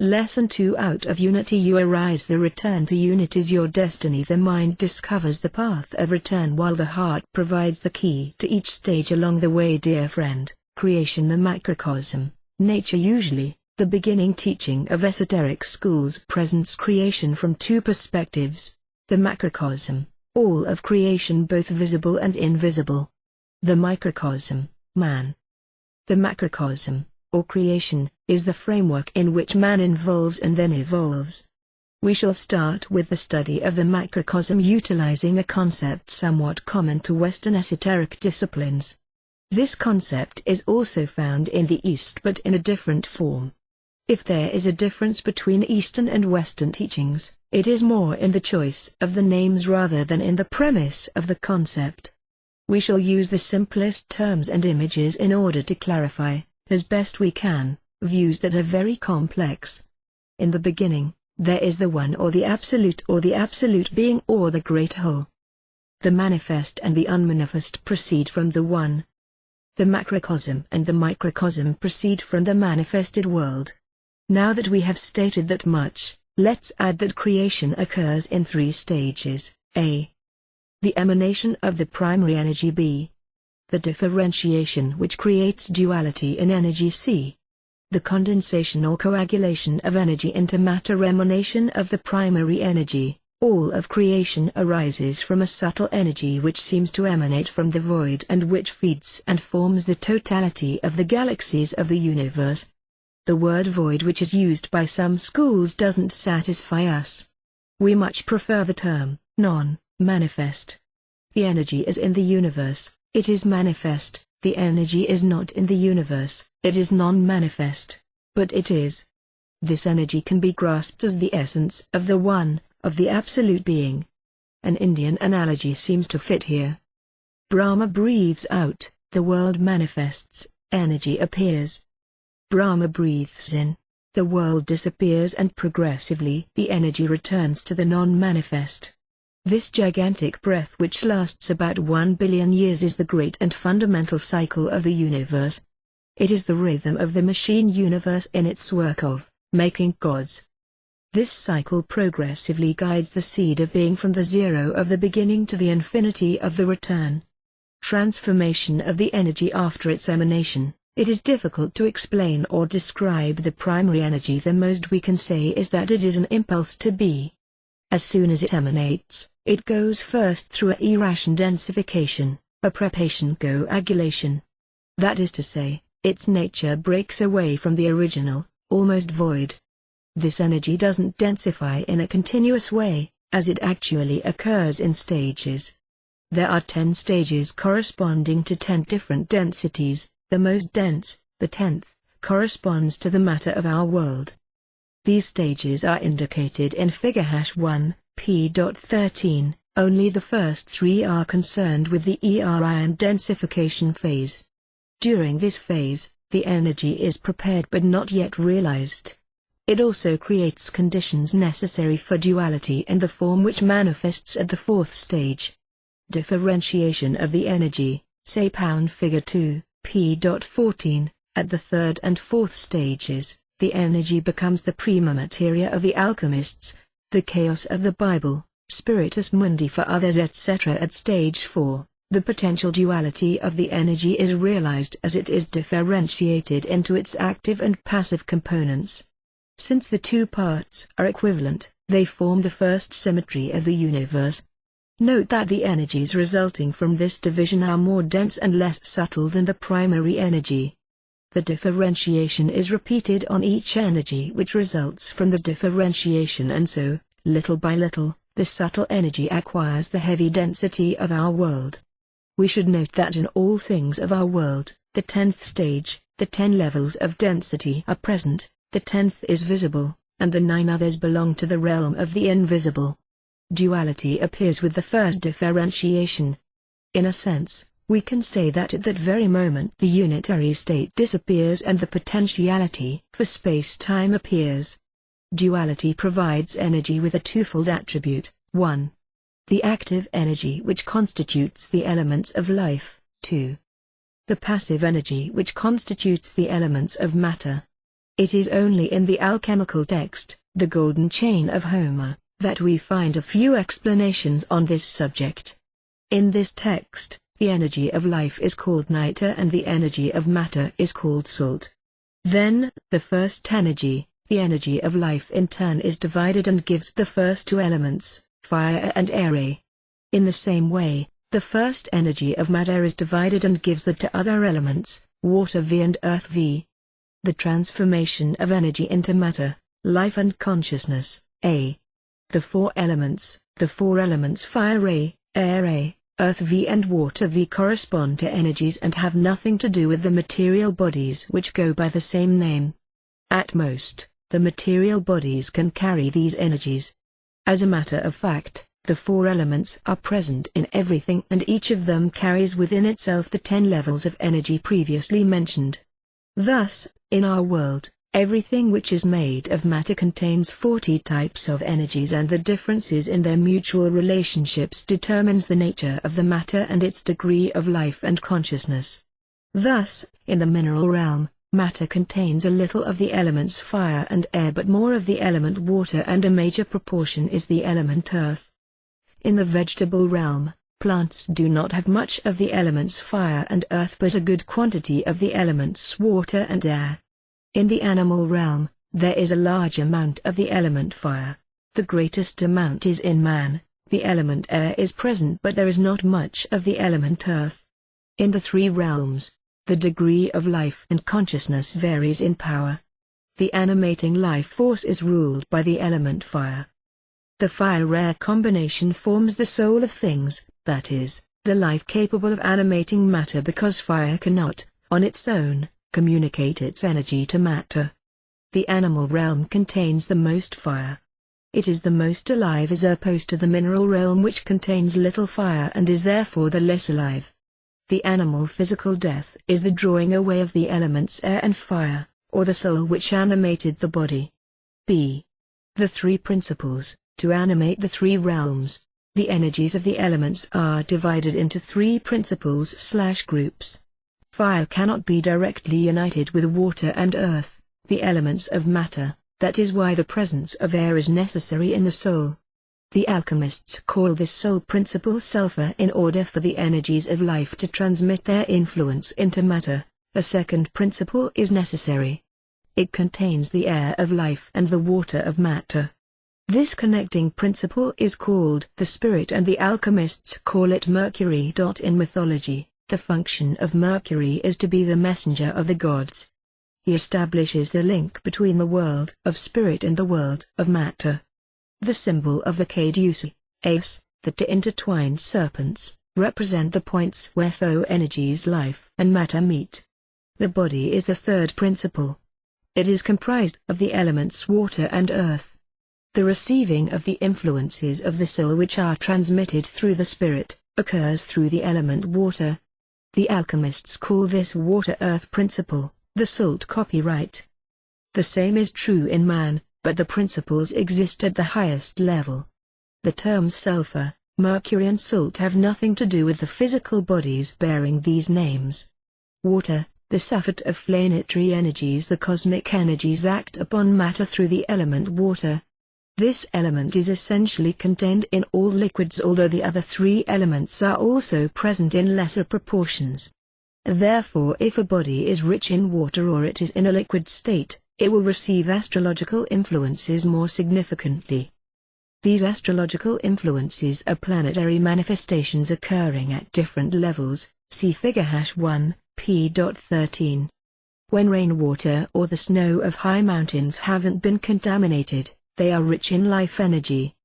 Lesson 2. Out of unity you arise. The return to unity is your destiny. The mind discovers the path of return while the heart provides the key to each stage along the way. Dear friend, creation, the macrocosm, nature. Usually, the beginning teaching of esoteric schools presents creation from two perspectives: the macrocosm, all of creation both visible and invisible; the microcosm, man. The macrocosm, or creation, is the framework in which man involves and then evolves. We shall start with the study of the macrocosm utilizing a concept somewhat common to Western esoteric disciplines. This concept is also found in the East but in a different form. If there is a difference between Eastern and Western teachings, it is more in the choice of the names rather than in the premise of the concept. We shall use the simplest terms and images in order to clarify, as best we can, views that are very complex. In the beginning, there is the one or the absolute being or the great whole. The manifest and the unmanifest proceed from the one. The macrocosm and the microcosm proceed from the manifested world. Now that we have stated that much, let's add that creation occurs in three stages: a. the emanation of the primary energy; b. the differentiation which creates duality in energy; c. the condensation or coagulation of energy into matter; emanation of the primary energy. All of creation arises from a subtle energy which seems to emanate from the void and which feeds and forms the totality of the galaxies of the universe. The word void, which is used by some schools, doesn't satisfy us. We much prefer the term non-manifest. The energy is in the universe, it is manifest; the energy is not in the universe, it is non-manifest. But it is. This energy can be grasped as the essence of the one, of the absolute being. An Indian analogy seems to fit here. Brahma breathes out, the world manifests, energy appears. Brahma breathes in, the world disappears, and progressively the energy returns to the non-manifest. This gigantic breath, which lasts about 1 billion years, is the great and fundamental cycle of the universe. It is the rhythm of the machine universe in its work of making gods. This cycle progressively guides the seed of being from the zero of the beginning to the infinity of the return. Transformation of the energy after its emanation. It is difficult to explain or describe the primary energy. The most we can say is that it is an impulse to be. As soon as it emanates, it goes first through a eration densification, a prepation coagulation. That is to say, its nature breaks away from the original, almost void. This energy doesn't densify in a continuous way, as it actually occurs in stages. There are 10 stages corresponding to 10 different densities. The most dense, the 10th, corresponds to the matter of our world. These stages are indicated in Figure #1, p.13. Only the first 3 are concerned with the eration densification phase. During this phase, the energy is prepared but not yet realized. It also creates conditions necessary for duality in the form which manifests at the 4th stage. Differentiation of the energy, say Figure 2. p.14, at the 3rd and 4th stages, the energy becomes the prima materia of the alchemists, the chaos of the Bible, spiritus mundi for others, etc. At stage 4, the potential duality of the energy is realized as it is differentiated into its active and passive components. Since the two parts are equivalent, they form the first symmetry of the universe. Note that the energies resulting from this division are more dense and less subtle than the primary energy. The differentiation is repeated on each energy which results from the differentiation, and so, little by little, the subtle energy acquires the heavy density of our world. We should note that in all things of our world, the 10th stage, the 10 levels of density are present, the 10th is visible, and the 9 others belong to the realm of the invisible. Duality appears with the first differentiation. In a sense, we can say that at that very moment the unitary state disappears and the potentiality for space-time appears. Duality provides energy with a twofold attribute: 1. The active energy which constitutes the elements of life; 2. The passive energy which constitutes the elements of matter. It is only in the alchemical text, the Golden Chain of Homer, that we find a few explanations on this subject. In this text, the energy of life is called niter and the energy of matter is called salt. Then, the first energy, the energy of life in turn is divided and gives the first two elements, fire and air. In the same way, the first energy of matter is divided and gives the two other elements, water V and earth V. The transformation of energy into matter, life and consciousness, A. The four elements fire A, air A, earth V and water V correspond to energies and have nothing to do with the material bodies which go by the same name. At most, the material bodies can carry these energies. As a matter of fact, the four elements are present in everything and each of them carries within itself the 10 levels of energy previously mentioned. Thus, in our world, everything which is made of matter contains 40 types of energies and the differences in their mutual relationships determines the nature of the matter and its degree of life and consciousness. Thus, in the mineral realm, matter contains a little of the elements fire and air but more of the element water and a major proportion is the element earth. In the vegetable realm, plants do not have much of the elements fire and earth but a good quantity of the elements water and air. In the animal realm, there is a large amount of the element fire. The greatest amount is in man, the element air is present but there is not much of the element earth. In the three realms, the degree of life and consciousness varies in power. The animating life force is ruled by the element fire. The fire-air combination forms the soul of things, that is, the life capable of animating matter because fire cannot, on its own, communicate its energy to matter. The animal realm contains the most fire. It is the most alive as opposed to the mineral realm which contains little fire and is therefore the less alive. The animal physical death is the drawing away of the elements air and fire, or the soul which animated the body. B. The three principles. To animate the three realms, the energies of the elements are divided into three principles/groups. Fire cannot be directly united with water and earth, the elements of matter, that is why the presence of air is necessary in the soul. The alchemists call this soul principle sulfur in order for the energies of life to transmit their influence into matter. A second principle is necessary. It contains the air of life and the water of matter. This connecting principle is called the spirit and the alchemists call it Mercury. In mythology, the function of Mercury is to be the messenger of the gods. He establishes the link between the world of spirit and the world of matter. The symbol of the caduceus, ace, the two intertwined serpents, represent the points where four energies life and matter meet. The body is the third principle. It is comprised of the elements water and earth. The receiving of the influences of the soul which are transmitted through the spirit, occurs through the element water. The alchemists call this water-earth principle, the salt copyright. The same is true in man, but the principles exist at the highest level. The terms sulfur, mercury and salt have nothing to do with the physical bodies bearing these names. Water, the suffet of planetary energies. The cosmic energies act upon matter through the element water. This element is essentially contained in all liquids although the other three elements are also present in lesser proportions. Therefore if a body is rich in water or it is in a liquid state, it will receive astrological influences more significantly. These astrological influences are planetary manifestations occurring at different levels, see Figure #1, p.13. When rainwater or the snow of high mountains haven't been contaminated, they are rich in life energy.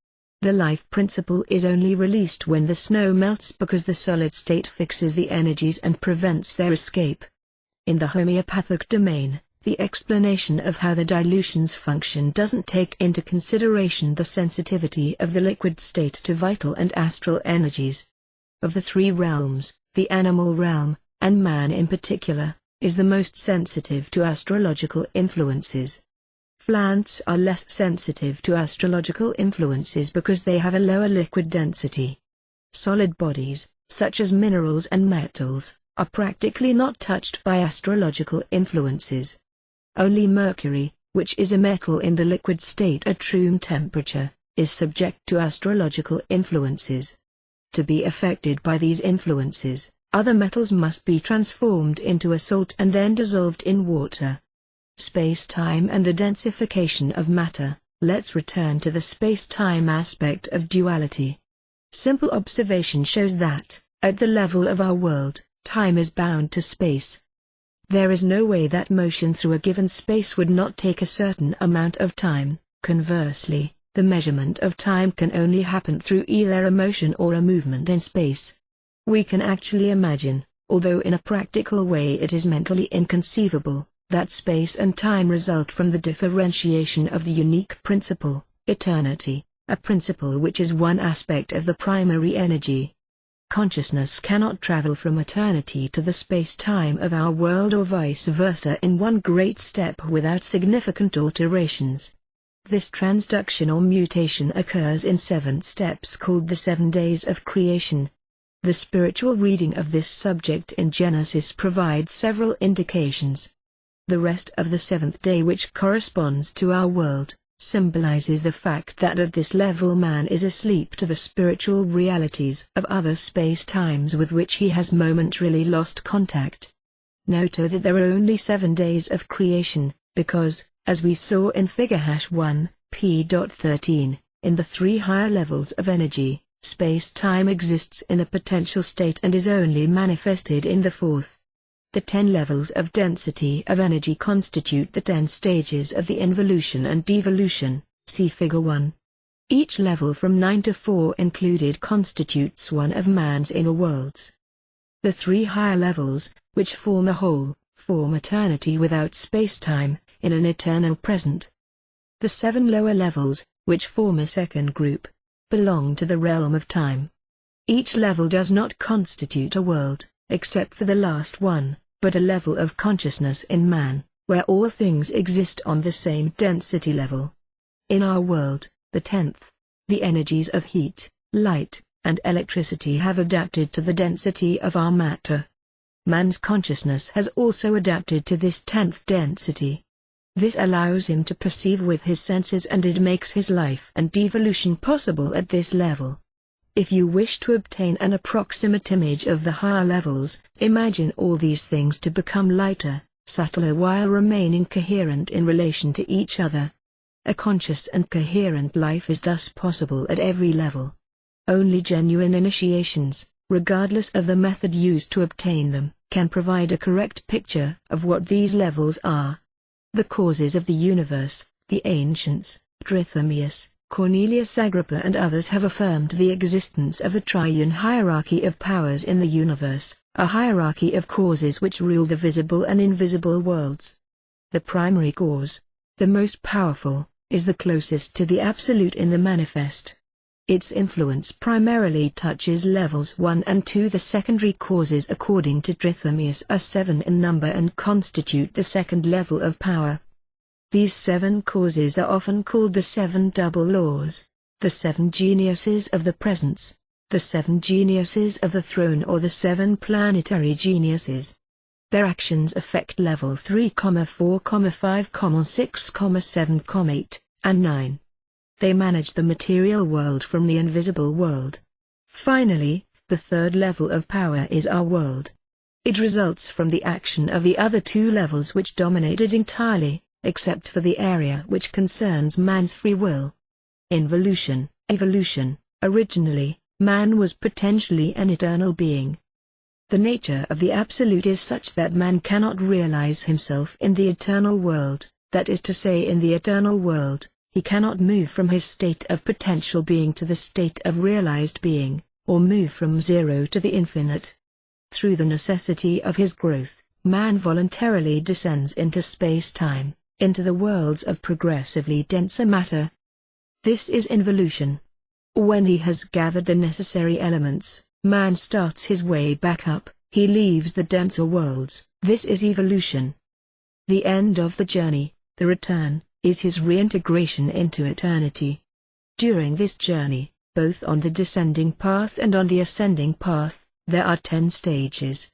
The life principle is only released when the snow melts because the solid state fixes the energies and prevents their escape. In the homeopathic domain, the explanation of how the dilutions function doesn't take into consideration the sensitivity of the liquid state to vital and astral energies. Of the three realms, the animal realm, and man in particular, is the most sensitive to astrological influences. Plants are less sensitive to astrological influences because they have a lower liquid density. Solid bodies, such as minerals and metals, are practically not touched by astrological influences. Only mercury, which is a metal in the liquid state at room temperature, is subject to astrological influences. To be affected by these influences, other metals must be transformed into a salt and then dissolved in water. Space-time and the densification of matter. Let's return to the space-time aspect of duality. Simple observation shows that, at the level of our world, time is bound to space. There is no way that motion through a given space would not take a certain amount of time. Conversely, the measurement of time can only happen through either a motion or a movement in space. We can actually imagine, although in a practical way it is mentally inconceivable, that space and time result from the differentiation of the unique principle, eternity, a principle which is one aspect of the primary energy. Consciousness cannot travel from eternity to the space-time of our world or vice versa in one great step without significant alterations. This transduction or mutation occurs in 7 steps called the 7 days of creation. The spiritual reading of this subject in Genesis provides several indications. The rest of the 7th day, which corresponds to our world, symbolizes the fact that at this level man is asleep to the spiritual realities of other space-times with which he has momentarily lost contact. Note that there are only 7 days of creation, because, as we saw in Figure 1, p.13, in the 3 higher levels of energy, space-time exists in a potential state and is only manifested in the 4th. The 10 levels of density of energy constitute the 10 stages of the involution and devolution, see Figure 1. Each level from 9 to 4 included constitutes one of man's inner worlds. The 3 higher levels, which form a whole, form eternity without space-time, in an eternal present. The 7 lower levels, which form a second group, belong to the realm of time. Each level does not constitute a world, except for the last one, but a level of consciousness in man, where all things exist on the same density level. In our world, the 10th, the energies of heat, light, and electricity have adapted to the density of our matter. Man's consciousness has also adapted to this 10th density. This allows him to perceive with his senses, and it makes his life and devolution possible at this level. If you wish to obtain an approximate image of the higher levels, imagine all these things to become lighter, subtler while remaining coherent in relation to each other. A conscious and coherent life is thus possible at every level. Only genuine initiations, regardless of the method used to obtain them, can provide a correct picture of what these levels are. The causes of the universe, the ancients, Trithemius, Cornelius Agrippa and others have affirmed the existence of a triune hierarchy of powers in the universe, a hierarchy of causes which rule the visible and invisible worlds. The primary cause, the most powerful, is the closest to the absolute in the manifest. Its influence primarily touches levels 1 and 2. The secondary causes according to Trithemius are 7 in number and constitute the second level of power. These 7 causes are often called the 7 double laws, the 7 geniuses of the presence, the 7 geniuses of the throne, or the 7 planetary geniuses. Their actions affect level 3, 4, 5, 6, 7, 8, and 9. They manage the material world from the invisible world. Finally, the third level of power is our world. It results from the action of the other 2 levels, which dominate it entirely, except for the area which concerns man's free will. Involution, evolution. Originally, man was potentially an eternal being. The nature of the Absolute is such that man cannot realize himself in the eternal world, that is to say, in the eternal world, he cannot move from his state of potential being to the state of realized being, or move from zero to the infinite. Through the necessity of his growth, man voluntarily descends into space-time, into the worlds of progressively denser matter. This is involution. When he has gathered the necessary elements, man starts his way back up, he leaves the denser worlds. This is evolution. The end of the journey, the return, is his reintegration into eternity. During this journey, both on the descending path and on the ascending path, there are 10 stages.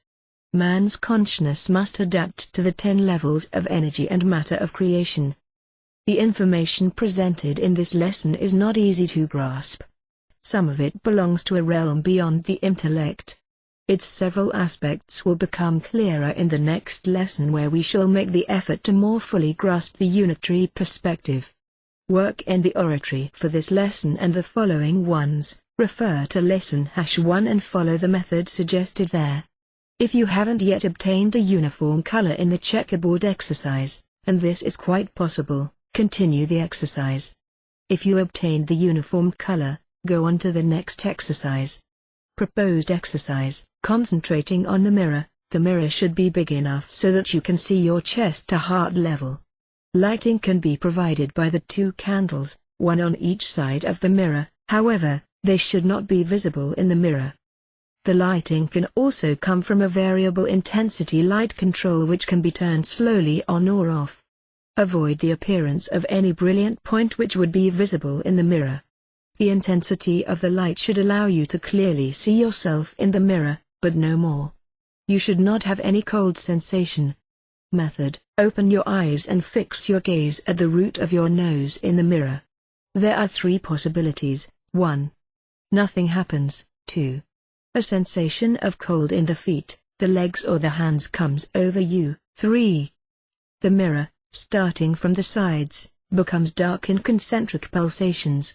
Man's consciousness must adapt to the 10 levels of energy and matter of creation. The information presented in this lesson is not easy to grasp. Some of it belongs to a realm beyond the intellect. Its several aspects will become clearer in the next lesson, where we shall make the effort to more fully grasp the unitary perspective. Work in the oratory for this lesson and the following ones. Refer to lesson #1 and follow the method suggested there. If you haven't yet obtained a uniform color in the checkerboard exercise, and this is quite possible, continue the exercise. If you obtained the uniform color, go on to the next exercise. Proposed exercise, concentrating on the mirror. The mirror should be big enough so that you can see your chest to heart level. Lighting can be provided by the 2 candles, one on each side of the mirror, however, they should not be visible in the mirror. The lighting can also come from a variable intensity light control which can be turned slowly on or off. Avoid the appearance of any brilliant point which would be visible in the mirror. The intensity of the light should allow you to clearly see yourself in the mirror, but no more. You should not have any cold sensation. Method: open your eyes and fix your gaze at the root of your nose in the mirror. There are 3 possibilities. 1. Nothing happens. 2. A sensation of cold in the feet, the legs or the hands comes over you. 3. The mirror, starting from the sides, becomes dark in concentric pulsations.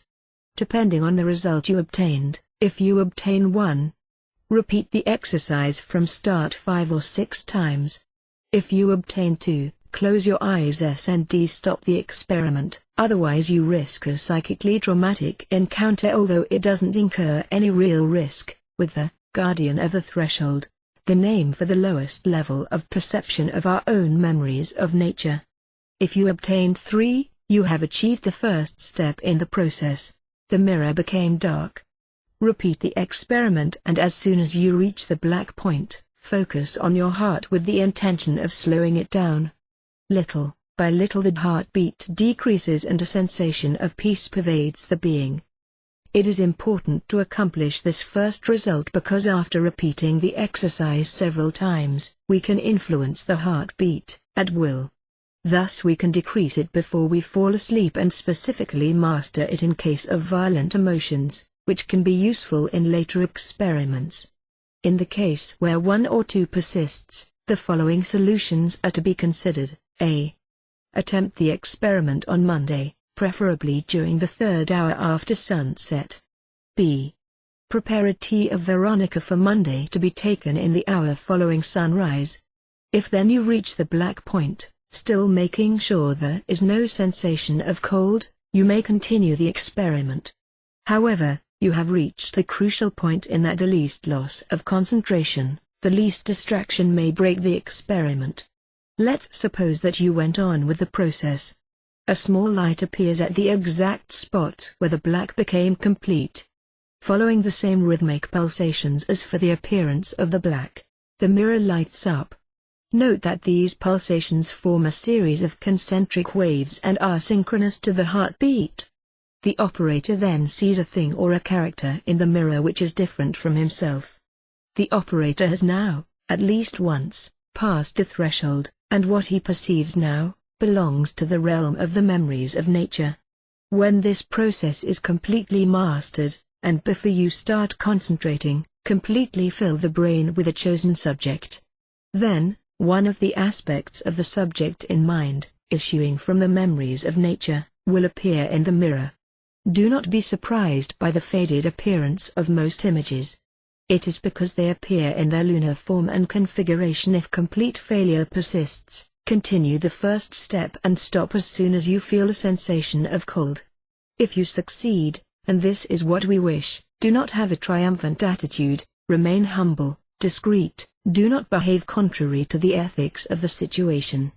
Depending on the result you obtained, if you obtain 1, repeat the exercise from start 5 or 6 times. If you obtain 2, close your eyes and stop the experiment, otherwise you risk a psychically traumatic encounter, although it doesn't incur any real risk, with the guardian of the threshold, the name for the lowest level of perception of our own memories of nature. If you obtained 3, you have achieved the first step in the process. The mirror became dark. Repeat the experiment, and as soon as you reach the black point, focus on your heart with the intention of slowing it down. Little by little the heartbeat decreases and a sensation of peace pervades the being. It is important to accomplish this first result because after repeating the exercise several times, we can influence the heartbeat at will. Thus we can decrease it before we fall asleep and specifically master it in case of violent emotions, which can be useful in later experiments. In the case where 1 or 2 persists, the following solutions are to be considered. A. Attempt the experiment on Monday, preferably during the 3rd hour after sunset. B. Prepare a tea of Veronica for Monday to be taken in the hour following sunrise. If then you reach the black point, still making sure there is no sensation of cold, you may continue the experiment. However, you have reached the crucial point in that the least loss of concentration, the least distraction may break the experiment. Let's suppose that you went on with the process. A small light appears at the exact spot where the black became complete. Following the same rhythmic pulsations as for the appearance of the black, the mirror lights up. Note that these pulsations form a series of concentric waves and are synchronous to the heartbeat. The operator then sees a thing or a character in the mirror which is different from himself. The operator has now, at least once, passed the threshold, and what he perceives now, belongs to the realm of the memories of nature. When this process is completely mastered, and before you start concentrating, completely fill the brain with a chosen subject. Then, one of the aspects of the subject in mind, issuing from the memories of nature, will appear in the mirror. Do not be surprised by the faded appearance of most images. It is because they appear in their lunar form and configuration. If complete failure persists, continue the first step and stop as soon as you feel a sensation of cold. If you succeed, and this is what we wish, do not have a triumphant attitude, remain humble, discreet, do not behave contrary to the ethics of the situation.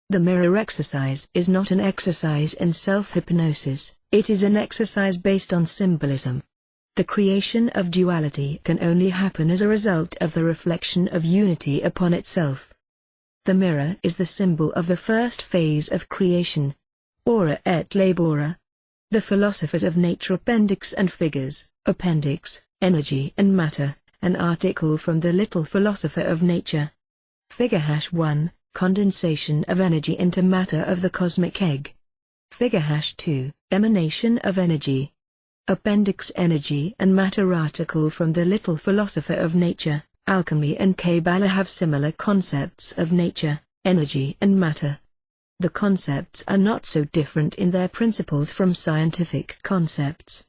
The mirror exercise is not an exercise in self-hypnosis, it is an exercise based on symbolism. The creation of duality can only happen as a result of the reflection of unity upon itself. The mirror is the symbol of the first phase of creation. Ora et labora. The philosophers of nature. Appendix and figures. Appendix, energy and matter, an article from the Little Philosopher of Nature. Figure #1, condensation of energy into matter of the cosmic egg. Figure #2, emanation of energy. Appendix: energy and matter. Article from the Little Philosopher of Nature. Alchemy and Kabbalah have similar concepts of nature, energy and matter. The concepts are not so different in their principles from scientific concepts.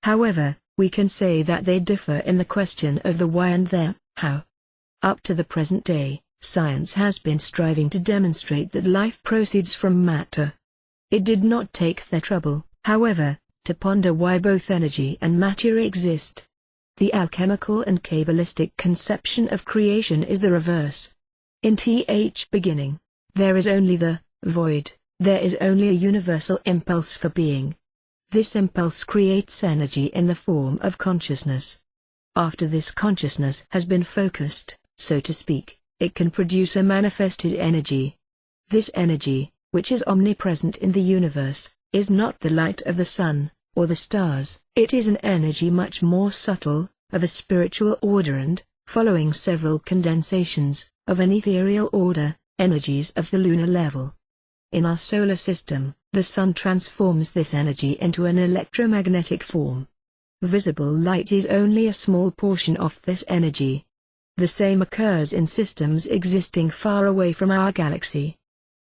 However, we can say that they differ in the question of the why and the how. Up to the present day, science has been striving to demonstrate that life proceeds from matter. It did not take the trouble, however, to ponder why both energy and matter exist. The alchemical and Kabbalistic conception of creation is the reverse. In beginning, there is only the void, there is only a universal impulse for being. This impulse creates energy in the form of consciousness. After this consciousness has been focused, so to speak, it can produce a manifested energy. This energy, which is omnipresent in the universe, is not the light of the sun, or the stars. It is an energy much more subtle, of a spiritual order and, following several condensations, of an ethereal order, energies of the lunar level. In our solar system, the sun transforms this energy into an electromagnetic form. Visible light is only a small portion of this energy. The same occurs in systems existing far away from our galaxy.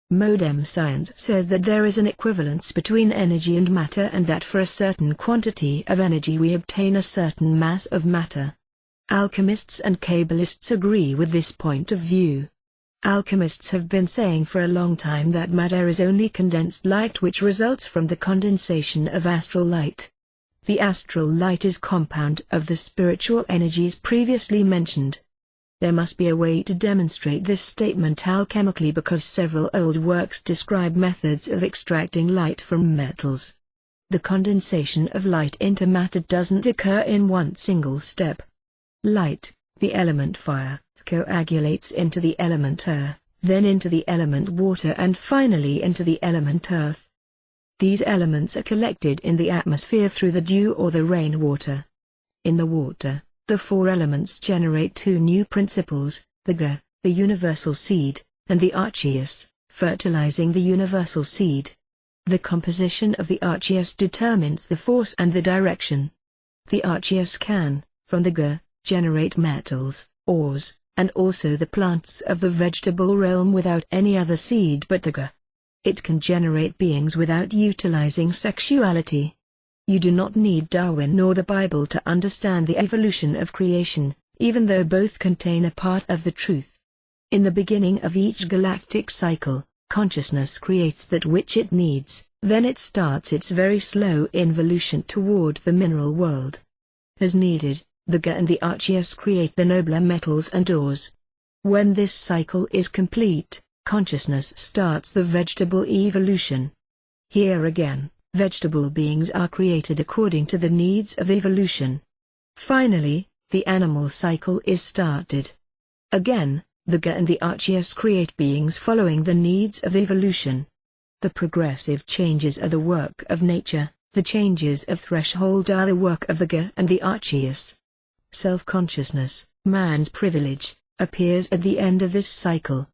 Modern science says that there is an equivalence between energy and matter, and that for a certain quantity of energy we obtain a certain mass of matter. Alchemists and Kabbalists agree with this point of view. Alchemists have been saying for a long time that matter is only condensed light which results from the condensation of astral light. The astral light is compound of the spiritual energies previously mentioned. There must be a way to demonstrate this statement alchemically, because several old works describe methods of extracting light from metals. The condensation of light into matter doesn't occur in one single step. Light, the element fire, coagulates into the element air, then into the element water, and finally into the element earth. These elements are collected in the atmosphere through the dew or the rainwater. In the water, the four elements generate two new principles, the Ga, the universal seed, and the archeus, fertilizing the universal seed. The composition of the archeus determines the force and the direction. The archeus can, from the Ga, generate metals, ores, and also the plants of the vegetable realm without any other seed but the Ga. It can generate beings without utilizing sexuality. You do not need Darwin nor the Bible to understand the evolution of creation, even though both contain a part of the truth. In the beginning of each galactic cycle, consciousness creates that which it needs, then it starts its very slow involution toward the mineral world. As needed, the Ga and the archeus create the nobler metals and ores. When this cycle is complete, consciousness starts the vegetable evolution. Here again, vegetable beings are created according to the needs of evolution. Finally, the animal cycle is started. Again, the Ga and the archeus create beings following the needs of evolution. The progressive changes are the work of nature, the changes of threshold are the work of the Ga and the archeus. Self-consciousness, man's privilege, appears at the end of this cycle.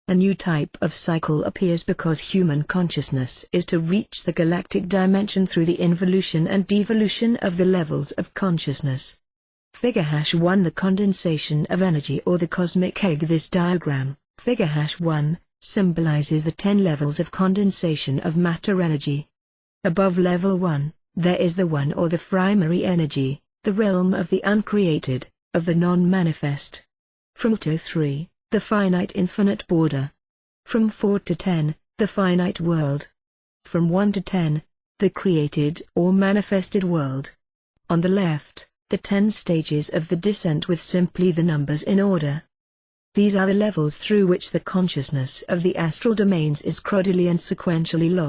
A new type of cycle appears because human consciousness is to reach the galactic dimension through the involution and devolution of the levels of consciousness. Figure #1 The condensation of energy or the cosmic egg. This diagram, figure #1, symbolizes the 10 levels of condensation of matter energy. Above level 1, there is the one or the primary energy, the realm of the uncreated, of the non-manifest. From 2 to 3, the finite infinite border. From 4 to 10, the finite world. From 1 to 10, the created or manifested world. On the left, the 10 stages of the descent with simply the numbers in order. These are the levels through which the consciousness of the astral domains is gradually and sequentially lost.